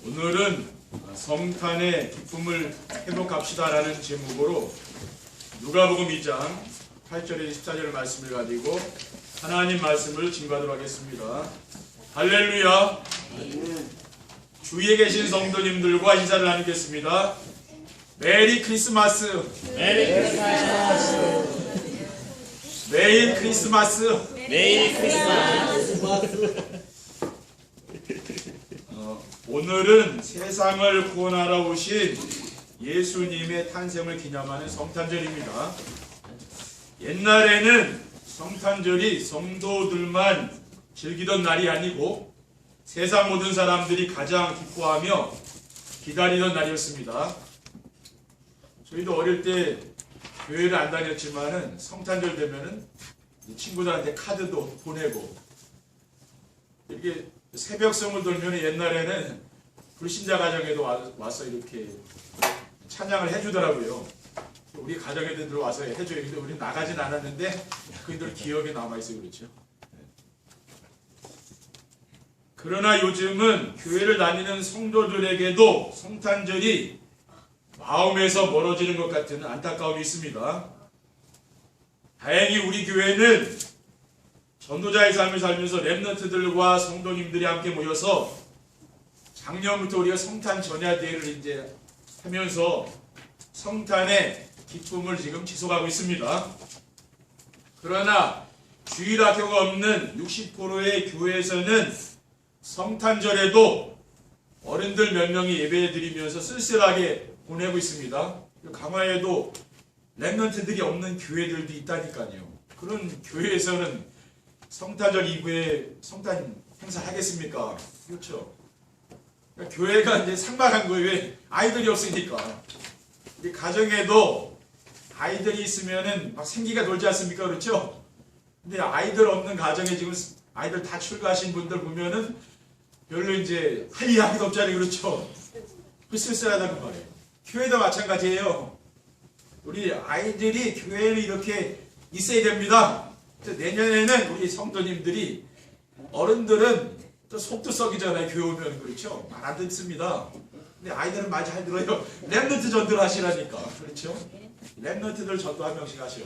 오늘은 성탄의 기쁨을 회복합시다라는 제목으로 누가복음 2장 8절에 14절 말씀을 가지고 하나님 말씀을 증거하도록 하겠습니다. 할렐루야. 주위에 계신 성도님들과 인사를 나누겠습니다. 메리 크리스마스. 메리 크리스마스. 메리 크리스마스. 메리 크리스마스. 오늘은 세상을 구원하러 오신 예수님의 탄생을 기념하는 성탄절입니다. 옛날에는 성탄절이 성도들만 즐기던 날이 아니고 세상 모든 사람들이 가장 기뻐하며 기다리던 날이었습니다. 저희도 어릴 때 교회를 안 다녔지만은 성탄절 되면은 친구들한테 카드도 보내고 이렇게 새벽성을 돌면 옛날에는 불신자 가정에도 와서 이렇게 찬양을 해주더라고요. 우리 가정에도 들어와서 해줘요. 근데 우리는 나가진 않았는데 그들 기억에 남아있어요. 그렇죠. 그러나 요즘은 교회를 다니는 성도들에게도 성탄절이 마음에서 멀어지는 것 같은 안타까움이 있습니다. 다행히 우리 교회는 전도자의 삶을 살면서 렘넌트들과 성도님들이 함께 모여서 작년부터 우리가 성탄 전야대회를 이제 하면서 성탄의 기쁨을 지금 지속하고 있습니다. 그러나 주일학교가 없는 60%의 교회에서는 성탄절에도 어른들 몇 명이 예배 드리면서 쓸쓸하게 보내고 있습니다. 강화에도 렘넌트들이 없는 교회들도 있다니까요. 그런 교회에서는 성탄절 이후에 성탄 행사 하겠습니까? 그렇죠. 그러니까 교회가 이제 삭막한 거예요. 왜? 아이들이 없으니까. 우리 가정에도 아이들이 있으면은 막 생기가 돌지 않습니까? 그렇죠? 근데 아이들 없는 가정에 지금 아이들 다 출가하신 분들 보면은 별로 이제 할 이야기도 없잖아요. 그렇죠? 그 쓸쓸하다는 말이에요. 교회도 마찬가지예요. 우리 아이들이 교회에 이렇게 있어야 됩니다. 내년에는 우리 성도님들이 어른들은 또 속도 썩이잖아요. 교회 오면. 그렇죠? 말 안 듣습니다. 근데 아이들은 말 잘 들어요. 렘넌트 전도를 하시라니까. 그렇죠? 렘넌트들 전도 한 명씩 하셔.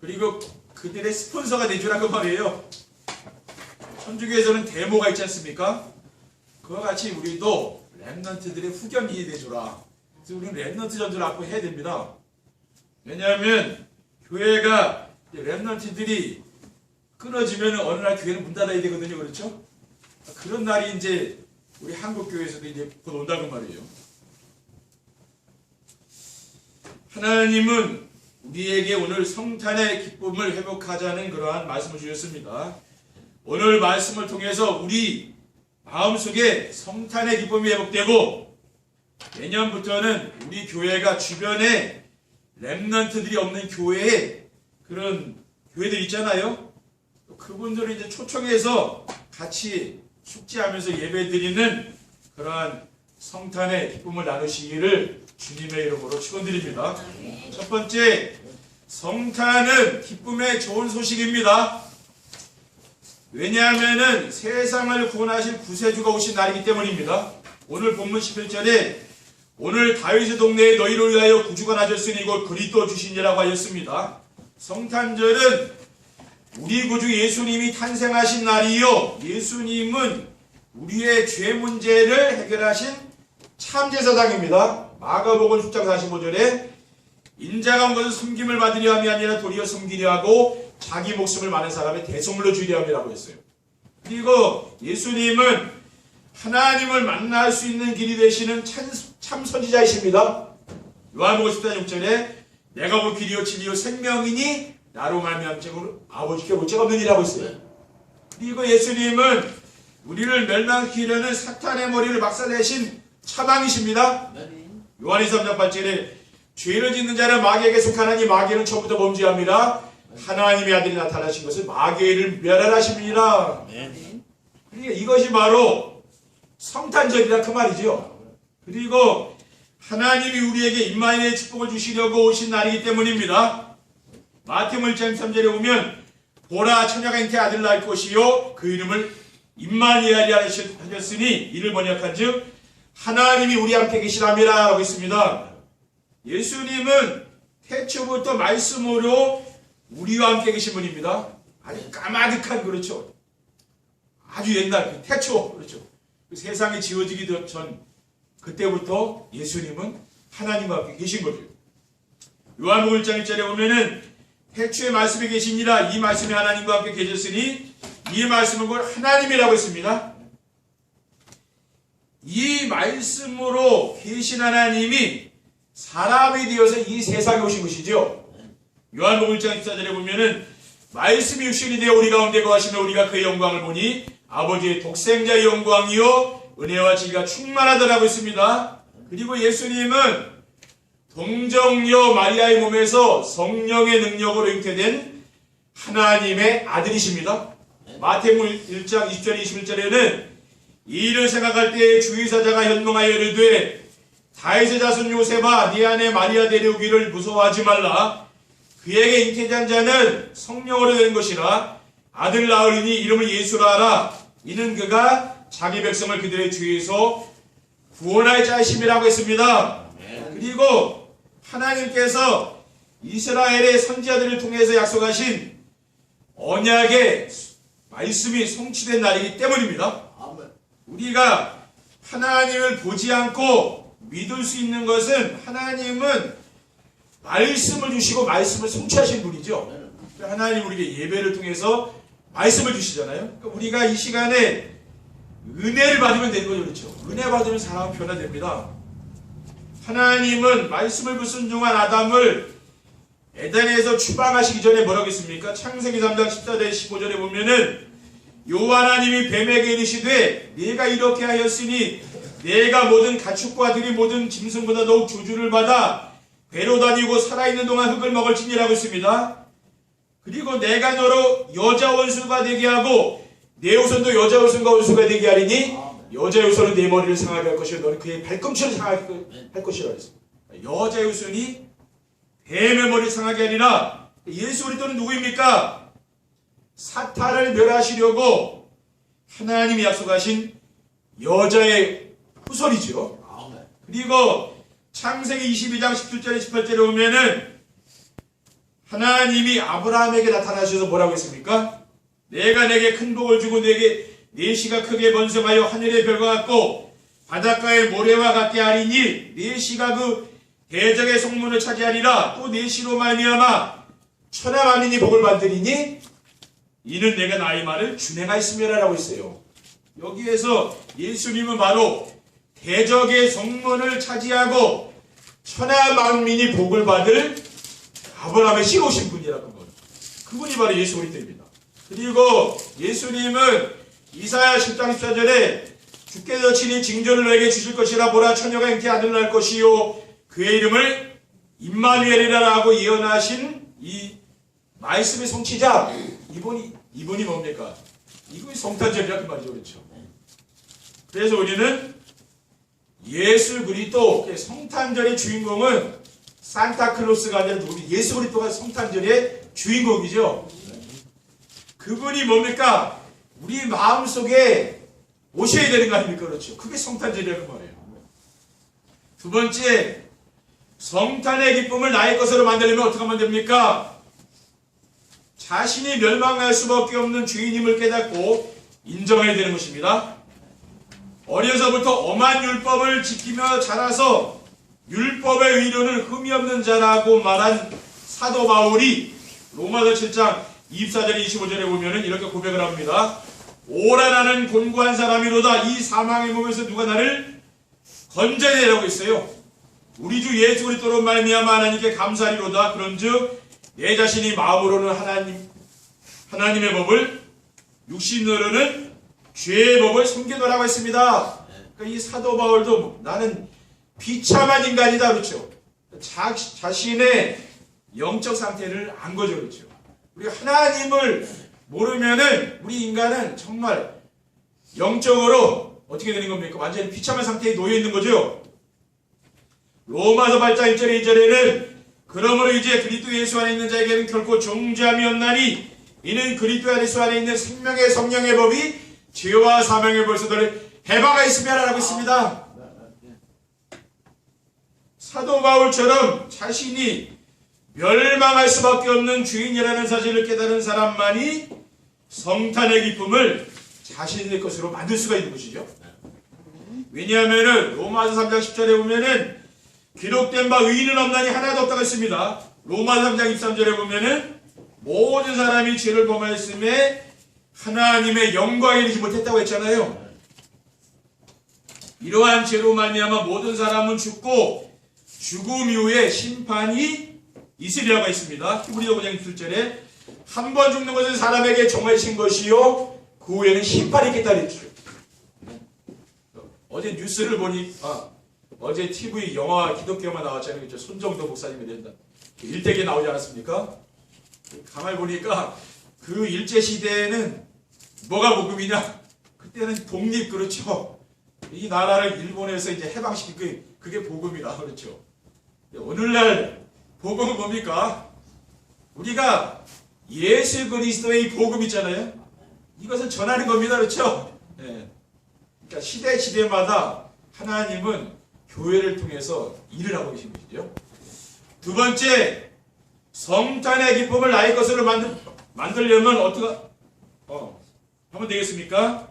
그리고 그들의 스폰서가 되주라고 말이에요. 천주교에서는 데모가 있지 않습니까? 그와 같이 우리도 렘넌트들의 후견인이 되주라. 그래서 우리는 렘넌트 전도를 앞으로 해야 됩니다. 왜냐하면 교회가 렘넌트들이 끊어지면 어느 날 교회는 문 닫아야 되거든요. 그렇죠? 그런 날이 이제 우리 한국 교회에서도 이제 곧 온다고 말이에요. 하나님은 우리에게 오늘 성탄의 기쁨을 회복하자는 그러한 말씀을 주셨습니다. 오늘 말씀을 통해서 우리 마음속에 성탄의 기쁨이 회복되고 내년부터는 우리 교회가 주변에 렘넌트들이 없는 교회에 그런 교회들 있잖아요. 그분들을 이제 초청해서 같이 숙제하면서 예배드리는 그러한 성탄의 기쁨을 나누시기를 주님의 이름으로 축원드립니다. 첫 번째, 성탄은 기쁨의 좋은 소식입니다. 왜냐하면은 세상을 구원하실 구세주가 오신 날이기 때문입니다. 오늘 본문 11절에 오늘 다윗의 동네에 너희를 위하여 구주가 나셨으니 이곳 그리스도 주시니라고 하였습니다. 성탄절은 우리 구주 예수님이 탄생하신 날이요. 예수님은 우리의 죄 문제를 해결하신 참제사장입니다. 마가복음 10장 45절에 인자가 온 것은 섬김을 받으려 함이 아니라 도리어 섬기려 하고 자기 목숨을 많은 사람의 대속물로 주려 함이라고 했어요. 그리고 예수님은 하나님을 만날 수 있는 길이 되시는 참 선지자이십니다. 요한복음 14장 6절에 내가 곧 길이요 진리요 생명이니 나로 말미암아 아버지께 올 자가 없느니라고 했어요. 그리고 예수님은 우리를 멸망시키려는 사탄의 머리를 박살내신 차방이십니다. 요한일서 3장 8절에 죄를 짓는 자는 마귀에게 속하나니 마귀는 처음부터 범죄함이라 하나님의 아들이 나타나신 것을 마귀를 멸하라십니다. 그러니까 이것이 바로 성탄절이라 그 말이죠. 그리고 하나님이 우리에게 임마누엘의 축복을 주시려고 오신 날이기 때문입니다. 마태복음 1장 3절에 보면 보라 처녀가 잉태 아들 낳을 것이요 그 이름을 임마누엘이라 하셨으니 이를 번역한즉 하나님이 우리 함께 계시라미라 라고 있습니다. 예수님은 태초부터 말씀으로 우리와 함께 계신 분입니다. 아주 까마득한, 그렇죠, 아주 옛날 그 태초, 그렇죠, 그 세상이 지어지기 전 그때부터 예수님은 하나님과 함께 계신 거죠. 요한복음 1장 1절에 보면은 태초에 말씀이 계시니라, 이 말씀이 하나님과 함께 계셨으니 이 말씀은 곧 하나님이라고 했습니다. 이 말씀으로 계신 하나님이 사람이 되어서 이 세상에 오신 것이죠. 요한복음 1장 14절에 보면은 말씀이 육신이 되어 우리 가운데 거하시며 우리가 그의 영광을 보니 아버지의 독생자의 영광이요 은혜와 지혜가 충만하더라고 있습니다. 그리고 예수님은 동정녀 마리아의 몸에서 성령의 능력으로 잉태된 하나님의 아들이십니다. 마태복음 1장 20절 21절에는 이 일을 생각할 때에 주의사자가 현명하여 이르되 다윗의 자손 요셉아 네 아내 마리아 데려오기를 무서워하지 말라. 그에게 잉태된 자는 성령으로 된 것이라. 아들 낳으리니 이름을 예수라 하라. 이는 그가 자기 백성을 그들의 죄에서 구원할 자이심이라고 했습니다. 그리고 하나님께서 이스라엘의 선지자들을 통해서 약속하신 언약의 말씀이 성취된 날이기 때문입니다. 우리가 하나님을 보지 않고 믿을 수 있는 것은 하나님은 말씀을 주시고 말씀을 성취하신 분이죠. 하나님 우리에게 예배를 통해서 말씀을 주시잖아요. 그러니까 우리가 이 시간에 은혜를 받으면 되는 거죠. 그렇죠? 은혜 받으면 사람은 변화됩니다. 하나님은 말씀을 불순종한 아담을 에덴에서 추방하시기 전에 뭐라고 했습니까? 창세기 3장 14절 15절에 보면은 여호와 하나님이 뱀에게 이르시되 네가 이렇게 하였으니 내가 모든 가축과 들이 모든 짐승보다 더욱 조주를 받아 배로 다니고 살아있는 동안 흙을 먹을지니라고 했습니다. 그리고 내가 너로 여자 원수가 되게 하고 내 후손도 여자 원수가 되게 하리니 여자 후손은 내 머리를 상하게 할 것이요 너는 그의 발꿈치를 상하게 할 것이라 했습니다. 여자 후손이 뱀의 머리를 상하게 하리라. 예수 그리스도는 누구입니까? 사탄을 멸하시려고 하나님이 약속하신 여자의 후손이죠. 그리고 창세기 22장 17절에 18절에 보면은 하나님이 아브라함에게 나타나셔서 뭐라고 했습니까? 내가 내게 큰 복을 주고 내게 네 씨가 크게 번성하여 하늘의 별과 같고 바닷가의 모래와 같게 하리니 네 씨가 그 대적의 성문을 차지하리라. 또 네 씨로 말미암아 천하 만민이 복을 받으리니 이는 내가 나의 말을 준행하였음이라라고 했어요. 여기에서 예수님은 바로 대적의 성문을 차지하고 천하 만민이 복을 받을 아브라함의 씨로 오신 분이라는 것. 그분이 바로 예수 그리스도입니다. 그리고 예수님은 이사야 10장 14절에 주께서 친히 징조를 너에게 주실 것이라 보라 처녀가 잉태 아들을 낳을 것이요 그의 이름을 임마누엘이라 하고 예언하신 이 말씀의 성취자 이분이 뭡니까? 이분이 성탄절이라 그 말이죠. 그렇죠? 그래서 우리는 예수 그리스도 성탄절의 주인공은 산타클로스가 아니라 우리 예수 그리스도가 성탄절의 주인공이죠. 그분이 뭡니까? 우리 마음속에 오셔야 되는 거 아닙니까? 그렇죠? 그게 성탄절이라는 말이에요. 두 번째, 성탄의 기쁨을 나의 것으로 만들려면 어떻게 하면 됩니까? 자신이 멸망할 수밖에 없는 죄인임을 깨닫고 인정해야 되는 것입니다. 어려서부터 엄한 율법을 지키며 자라서 율법의 의료는 흠이 없는 자라고 말한 사도 바울이 로마서 7장 24절 25절에 보면은 이렇게 고백을 합니다. 오라 나는 곤고한 사람이로다. 이 사망의 몸에서 누가 나를 건져내라고 했어요. 우리 주 예수 그리스도로 말미암아 하나님께 감사하리로다. 그런즉 내 자신이 마음으로는 하나님의 법을 육신으로는 죄의 법을 섬기노라고 했습니다. 그러니까 이 사도 바울도 나는 비참한 인간이다 그렇죠. 자신의 영적 상태를 안 거죠. 그렇죠. 우리 하나님을 모르면은 우리 인간은 정말 영적으로 어떻게 되는 겁니까? 완전히 비참한 상태에 놓여 있는 거죠. 로마서 8장 1절에 2절에는 그러므로 이제 그리스도 예수 안에 있는 자에게는 결코 정죄함이 없나니 이는 그리스도 예수 안에 있는 생명의 성령의 법이 죄와 사망의 벌써들을 해방하였으며라고 했습니다. 사도 바울처럼 자신이 멸망할 수밖에 없는 죄인이라는 사실을 깨달은 사람만이 성탄의 기쁨을 자신의 것으로 만들 수가 있는 것이죠. 왜냐하면은 로마서 3장 10절에 보면은 기록된 바 의인은 없나니 하나도 없다고 했습니다. 로마서 3장 23절에 보면은 모든 사람이 죄를 범하였음에 하나님의 영광에 이르지 못했다고 했잖아요. 이러한 죄로 말미암아 모든 사람은 죽고 죽음 이후에 심판이 있으리라고 했습니다. 히브리서 5장 7절에 한 번 죽는 것은 사람에게 정해진 것이요 그 후에는 심판이 있겠다 그랬죠. 어제 뉴스를 보니 어제 TV 영화 기독교 영화 나왔잖아요. 그렇죠? 손정도 목사님이 된다. 일대기에 나오지 않았습니까? 가만히 보니까 그 일제 시대에는 뭐가 복음이냐? 그때는 독립 그렇죠. 이 나라를 일본에서 이제 해방시킨 그게 복음이라 그렇죠. 오늘날 복음은 뭡니까? 우리가 예수 그리스도의 복음 있잖아요. 이것을 전하는 겁니다. 그렇죠? 네. 그러니까 시대마다 하나님은 교회를 통해서 일을 하고 계신 것이죠. 두 번째, 성탄의 기쁨을 나의 것으로 만들려면 어떻게 하면 되겠습니까?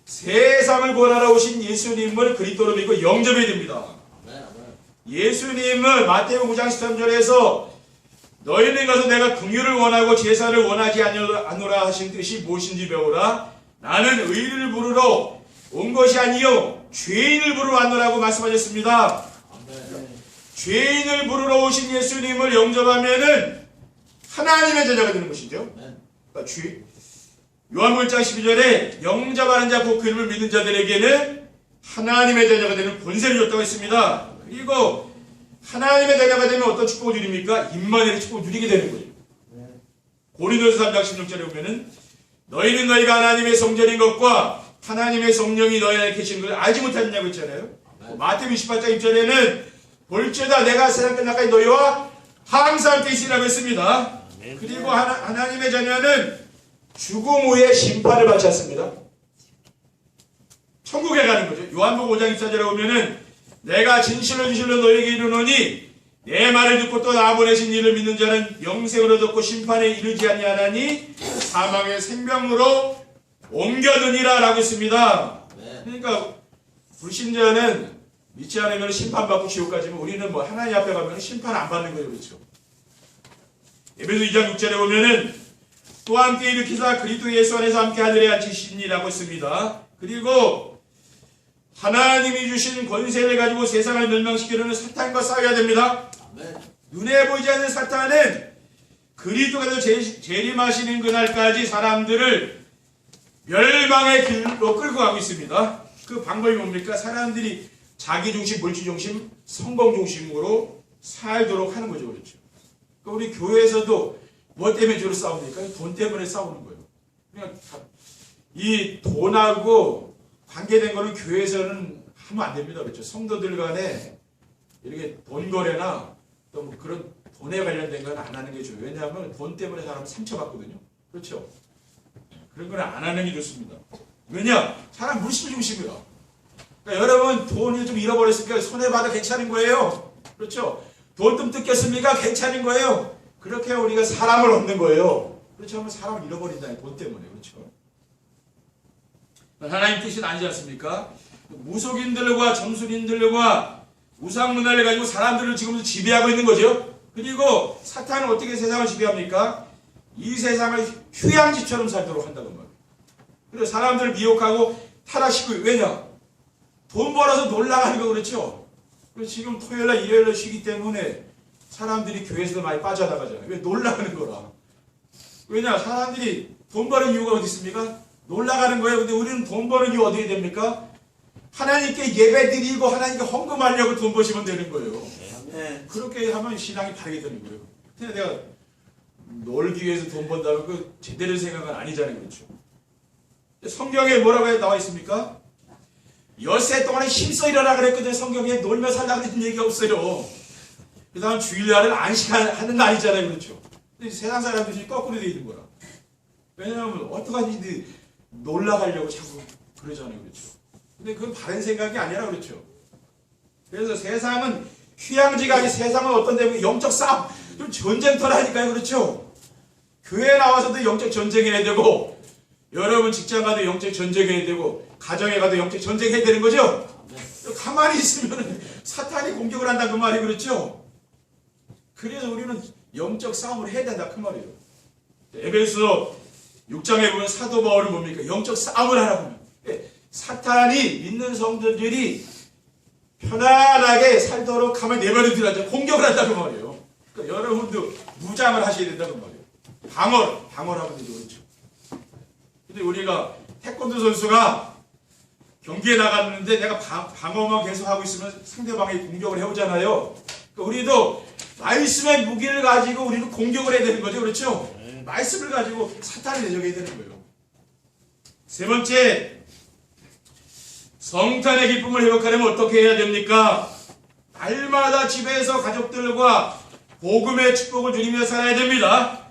세상을 구원하러 오신 예수님을 그리스도로 믿고 영접해야 됩니다. 예수님은 마태복음 9장 13절에서 너희는 가서 내가 긍휼을 원하고 제사를 원하지 않노라 하신 뜻이 무엇인지 배우라. 나는 의인을 부르러 온 것이 아니요 죄인을 부르러 왔노라고 말씀하셨습니다. 죄인을 부르러 오신 예수님을 영접하면은 하나님의 제자가 되는 것이죠. 그러니까 요한복음 1장 12절에 영접하는 자 곧 그 이름을 믿는 자들에게는 하나님의 제자가 되는 권세를 줬다고 했습니다. 그리고 하나님의 제자가 되면 어떤 축복을 누립니까? 임마누엘의 축복을 누리게 되는 거예요. 고린도서 3장 16절에 보면은 너희는 너희가 하나님의 성전인 것과 하나님의 성령이 너희 안에 계시는 것을 알지 못하느냐고 했잖아요. 마태복음 28장 1절에는 볼지어다 내가 세상 끝날까지 너희와 항상 함께 있으리라고 했습니다. 그리고 하나님의 자녀는 죽음 후에 심판을 받지 않습니다. 천국에 가는 거죠. 요한복음 5장 24절에 보면은 내가 진실로 너희에게 이르노니 내 말을 듣고 또 나 보내신 이를 믿는 자는 영생을 얻었고 심판에 이르지 아니하나니 사망의 생명으로 옮겨드니라 라고 했습니다. 그러니까 불신자는 믿지 않으면 심판받고 지옥 가지만 우리는 뭐 하나님 앞에 가면 심판 안 받는 거예요. 그렇죠? 에베소 2장 6절에 보면은 또 함께 일으키사 그리스도 예수 안에서 함께 하늘에 앉히시니라고 했습니다. 그리고 하나님이 주신 권세를 가지고 세상을 멸망시키려는 사탄과 싸워야 됩니다. 눈에 보이지 않는 사탄은 그리스도가 재림하시는 그날까지 사람들을 멸망의 길로 끌고 가고 있습니다. 그 방법이 뭡니까? 사람들이 자기중심, 물질중심, 성공중심으로 살도록 하는 거죠. 그렇죠? 그러니까 우리 교회에서도 뭐 때문에 주로 싸웁니까? 돈 때문에 싸우는 거예요. 그러니까 이 돈하고 관계된 거는 교회에서는 하면 안 됩니다. 그렇죠? 성도들 간에 이렇게 돈 거래나 또 뭐 그런 돈에 관련된 건 안 하는 게 좋아요. 왜냐하면 돈 때문에 사람은 상처받거든요. 그렇죠? 그런 건 안 하는 게 좋습니다. 왜냐? 사람 물질 중심이야. 그러니까 여러분 돈을 좀 잃어버렸으니까 손해봐도 괜찮은 거예요. 그렇죠? 돈 좀 뜯겼습니까? 괜찮은 거예요. 그렇게 우리가 사람을 얻는 거예요. 그렇죠? 하면 사람을 잃어버린다. 돈 때문에. 그렇죠? 하나님 뜻이 아니지 않습니까? 무속인들과 점술인들과 우상문화를 가지고 사람들을 지금도 지배하고 있는 거죠. 그리고 사탄은 어떻게 세상을 지배합니까? 이 세상을 휴양지처럼 살도록 한다는 말이에요. 그래서 사람들을 미혹하고 타락시키고 왜냐? 돈 벌어서 놀라가는 거 그렇죠? 그래서 지금 토요일날 일요일날 쉬기 때문에 사람들이 교회에서도 많이 빠져나가잖아요. 왜? 놀라가는 거라. 왜냐? 사람들이 돈 버는 이유가 어디 있습니까? 놀라가는 거예요. 근데 우리는 돈 버는 이유 어떻게 됩니까? 하나님께 예배 드리고 하나님께 헌금하려고 돈 버시면 되는 거예요. 그렇게 하면 신앙이 바르게 되는 거예요. 근데 내가 놀기 위해서 돈 번다면 그 제대로 생각은 아니잖아요. 그렇죠? 성경에 뭐라고 나와 있습니까? 엿새 동안에 힘써 일어나 그랬거든요. 성경에 놀며 살라 그랬던 얘기가 없어요. 그 다음 주일날은 안식하는 날이잖아요. 그렇죠? 근데 세상 사람들이 거꾸로 되어 있는 거라. 왜냐하면 어떡하지 놀라가려고 자꾸 그러잖아요. 그렇죠? 근데 그건 바른 생각이 아니라 그렇죠? 그래서 세상은 휴양지가 아니 세상은 어떤 데면 영적 싸움, 좀 전쟁터라니까요. 그렇죠? 교회 나와서도 영적 전쟁해야 되고, 여러분 직장 가도 영적 전쟁해야 되고, 가정에 가도 영적 전쟁해야 되는 거죠? 가만히 있으면 사탄이 공격을 한다 그 말이 그렇죠? 그래서 우리는 영적 싸움을 해야 된다 그 말이에요. 에베소 6장에 보면 사도 바울은 뭡니까? 영적 싸움을 하라고. 사탄이 믿는 성도들이 편안하게 살도록 가만히 내버려 두라죠. 공격을 한다고 말이에요. 그러니까 여러분도 무장을 하셔야 된다고 말이에요. 방어를 하면 되죠. 그렇죠. 근데 우리가 태권도 선수가 경기에 나갔는데 내가 방어만 계속 하고 있으면 상대방이 공격을 해오잖아요. 그러니까 우리도 말씀의 무기를 가지고 우리는 공격을 해야 되는 거죠. 그렇죠? 말씀을 가지고 사탄을 내적해야 되는 거예요. 세 번째, 성탄의 기쁨을 회복하려면 어떻게 해야 됩니까? 날마다 집에서 가족들과 복음의 축복을 누리며 살아야 됩니다.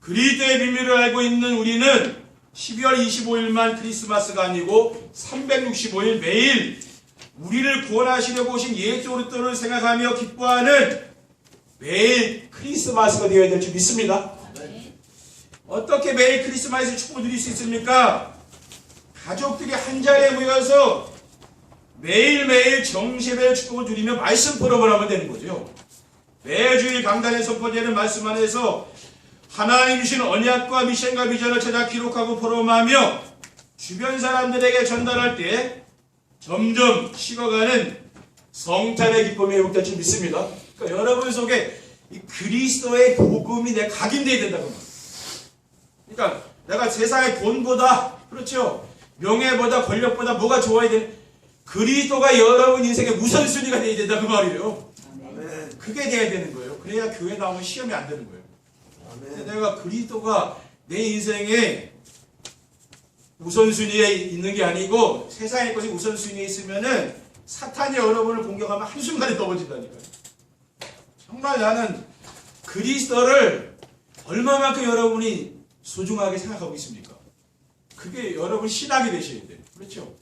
그리스도의 비밀을 알고 있는 우리는 12월 25일만 크리스마스가 아니고 365일 매일 우리를 구원하시려고 오신 예수 그리스도를 생각하며 기뻐하는 매일 크리스마스가 되어야 될 줄 믿습니다. 어떻게 매일 크리스마스 축복을 누릴 수 있습니까? 가족들이 한 자리에 모여서 매일매일 정시별 축복을 누리며 말씀 포럼을 하면 되는 거죠. 매주일 강단에 선포되는 말씀 안에서 하나님 주신 언약과 미션과 비전을 찾아 기록하고 포럼하며 주변 사람들에게 전달할 때 점점 식어가는 성탄의 기쁨이 회복될 줄 믿습니다. 그러니까 여러분 속에 이 그리스도의 복음이 내 각인되어야 된다고 말합니다. 그러니까 내가 세상의 돈보다, 그렇죠, 명예보다 권력보다 뭐가 좋아야 되는, 그리스도가 여러분 인생의 우선순위가 되어야 된다 그 말이에요. 그게 돼야 되는 거예요. 그래야 교회 나오면 시험이 안 되는 거예요. 내가 그리스도가 내 인생의 우선순위에 있는 게 아니고 세상의 것이 우선순위에 있으면은 사탄이 여러분을 공격하면 한순간에 넘어진다니까요. 정말 나는 그리스도를 얼마만큼 여러분이 소중하게 생각하고 있습니까? 그게 여러분 신학이 되셔야 돼요. 그렇죠?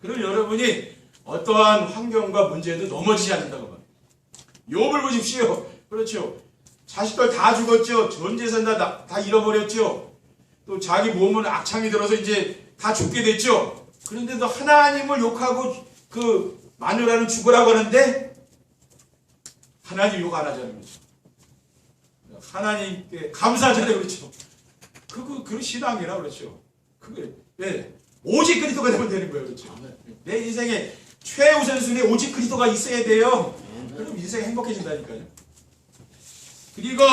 그럼 여러분이 어떠한 환경과 문제에도 넘어지지 않는다고 말이에요. 욥을 보십시오. 그렇죠? 자식들 다 죽었죠. 전 재산 다 잃어버렸죠. 또 자기 몸은 악창이 들어서 이제 다 죽게 됐죠. 그런데도 하나님을 욕하고 그 마누라는 죽으라고 하는데 하나님 욕 안 하잖아요. 그렇죠? 하나님께 감사하잖아요. 그렇죠? 그 신앙이라 그렇죠. 그게 오직 그리스도가 되면 되는 거예요. 그렇죠? 내 인생에 최우선순위에 오직 그리스도가 있어야 돼요. 그럼 인생이 행복해진다니까요. 그리고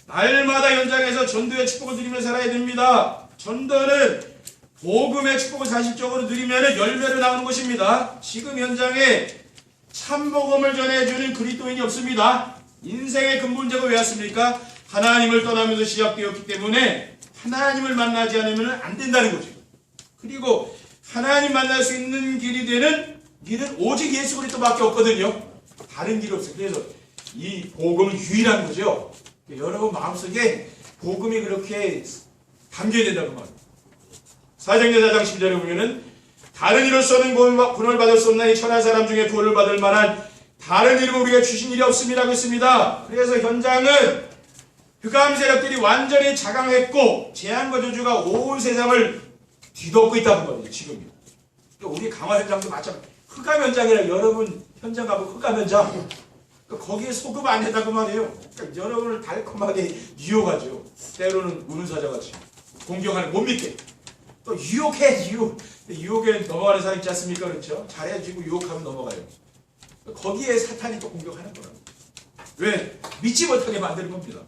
날마다 현장에서 전도의 축복을 누리며 살아야 됩니다. 전도는 복음의 축복을 사실적으로 누리면 열매로 나오는 것입니다. 지금 현장에 참복음을 전해주는 그리스도인이 없습니다. 인생의 근본적으로 왜 왔습니까? 하나님을 떠나면서 시작되었기 때문에 하나님을 만나지 않으면 안 된다는 거죠. 그리고 하나님 만날 수 있는 길이 되는 길은 오직 예수 그리스도밖에 없거든요. 다른 길이 없어요. 그래서 이 복음은 유일한 거죠. 여러분 마음속에 복음이 그렇게 담겨야 된다고 말합니다. 사도행전 4장 10절에 보면은 다른 이로서는 구원을 받을 수 없나니 천한 사람 중에 구원을 받을 만한 다른 이름을 우리가 주신 일이 없음이라고 했습니다. 그래서 현장은 흑암 세력들이 완전히 자강했고 재앙과 저주가 온 세상을 뒤덮고 있다는 거예요. 지금요. 그러니까 우리 강화 현장도 마찬가지. 흑암 현장이라 여러분 현장 가면 흑암 현장. 그러니까 거기에 속으면 안 된다고 말이에요. 그러니까 여러분을 달콤하게 유혹하죠. 때로는 우는 사자같이 공격하는 못 믿게. 또 유혹해 유혹에 넘어가는 사람 있지 않습니까? 그렇죠? 잘해주고 유혹하면 넘어가요. 거기에 사탄이 또 공격하는 거라고. 왜? 믿지 못하게 만드는 겁니다.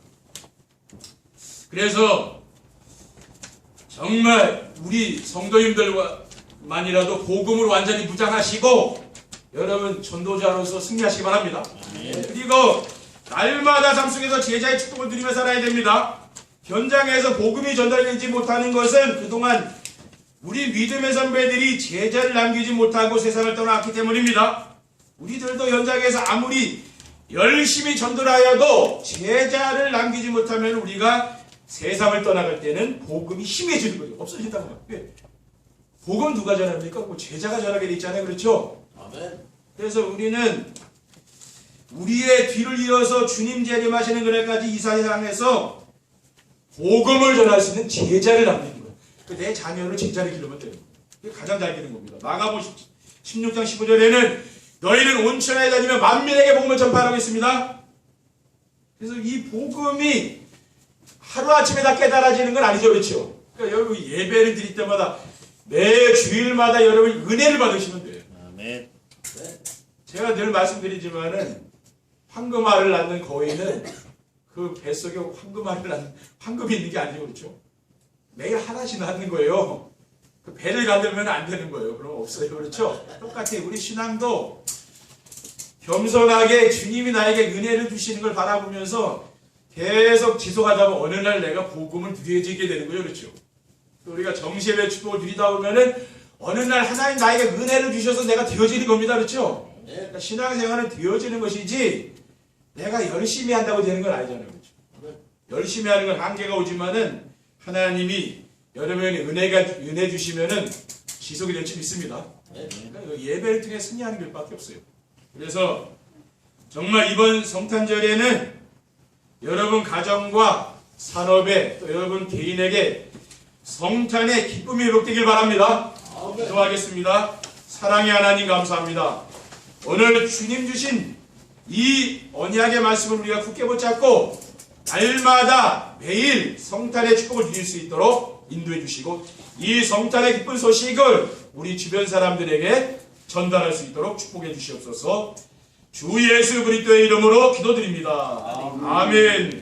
그래서 정말 우리 성도님들만이라도 복음을 완전히 무장하시고 여러분 전도자로서 승리하시기 바랍니다. 그리고 날마다 삶 속에서 제자의 축복을 누리며 살아야 됩니다. 현장에서 복음이 전달되지 못하는 것은 그동안 우리 믿음의 선배들이 제자를 남기지 못하고 세상을 떠났기 때문입니다. 우리들도 현장에서 아무리 열심히 전도를 하여도 제자를 남기지 못하면 우리가 세상을 떠나갈 때는 복음이 희미해지는 거죠. 없어진다고 말이에요. 복음 누가 전합니까? 뭐 제자가 전하게 돼 있잖아요. 그렇죠? 아멘. 그래서 우리는 우리의 뒤를 이어서 주님 재림하시는 그날까지 이 세상에서 복음을 전할 수 있는 제자를 남기는 거예요. 내 자녀를 제자를 기르면 되는 거예요. 그게 가장 잘 기르는 겁니다. 마가복음 16장 15절에는 너희는 온 천하에 다니며 만민에게 복음을 전파하라고 했습니다. 그래서 이 복음이 하루아침에 다 깨달아지는 건 아니죠. 그렇죠? 그러니까 여러분 예배를 드릴 때마다 매 주일마다 여러분 은혜를 받으시면 돼요. 아멘. 제가 늘 말씀드리지만은 황금알을 낳는 거위는 그 뱃속에 황금이 있는 게 아니죠. 그렇죠? 매일 하나씩 낳는 거예요. 그 배를 가들면 안 되는 거예요. 그럼 없어요. 그렇죠? 똑같아요. 우리 신앙도 겸손하게 주님이 나에게 은혜를 주시는 걸 바라보면서 계속 지속하다 보면 어느 날 내가 복음을 누려지게 되는 거죠. 그렇죠? 우리가 정시예배 축복을 누리다 보면은 어느 날 하나님 나에게 은혜를 주셔서 내가 되어지는 겁니다. 그렇죠? 그러니까 신앙생활은 되어지는 것이지 내가 열심히 한다고 되는 건 아니잖아요. 그렇죠? 열심히 하는 건 한계가 오지만은 하나님이 여러분이 은혜 주시면은 지속이 될 줄 믿습니다. 그러니까 예배를 통해 승리하는 길밖에 없어요. 그래서 정말 이번 성탄절에는 여러분 가정과 산업에 또 여러분 개인에게 성탄의 기쁨이 회복되길 바랍니다. 기도하겠습니다. 사랑의 하나님 감사합니다. 오늘 주님 주신 이 언약의 말씀을 우리가 굳게 붙잡고 날마다 매일 성탄의 축복을 누릴 수 있도록 인도해 주시고 이 성탄의 기쁜 소식을 우리 주변 사람들에게 전달할 수 있도록 축복해 주시옵소서. 주 예수 그리스도의 이름으로 기도드립니다. 아멘.